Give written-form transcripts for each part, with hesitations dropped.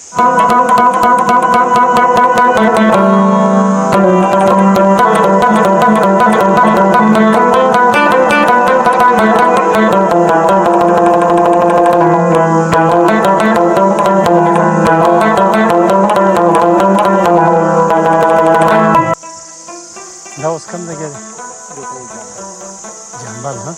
دا اوس کوم ځای دی؟ جنبل ها.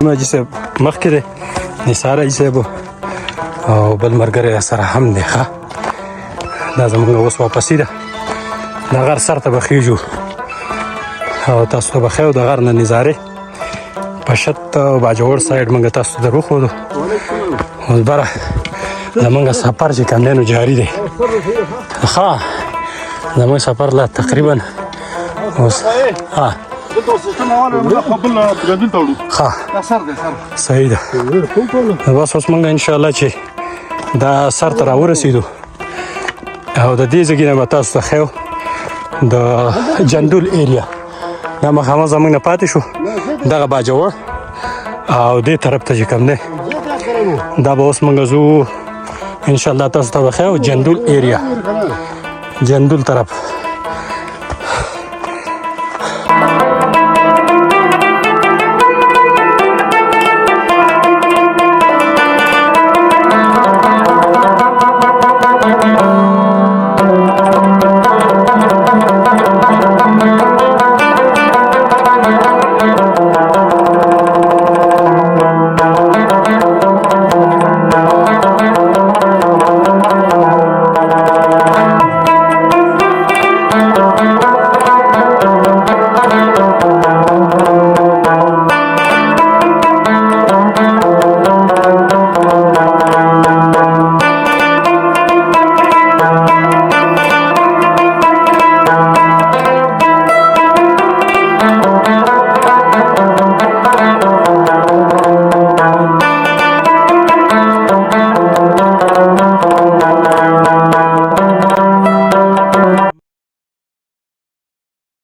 حاجي صاحب مخکې دی، نثار حاجي صاحب او بل ملګری سره هم دی. ښه دا زموږ اوس واپسي ده، د غر سر ته به خیږو او تاسو ته به ښیو د غر نه نظارې په شت او باجوړ سایډ موږ تاسو ته در وښودو. اوس بره زموږ سفر چې کوم دی نو جاري دی. ښه زموږ سفر لا تقریبا اوس صحیح ده. بس اوس موږ انشاءالله چې دا سر ته راورسېدو او د دې ځای نه به تاسو ته ښیو د جندول ایریا. دا مخامخ زموږ نه پاتې شو دغه باجوړ او دې طرف ته چې کوم دی دا به اوس موږ ځو انشاءالله تاسو ته به ښیو جندول ایریا، جندول طرف.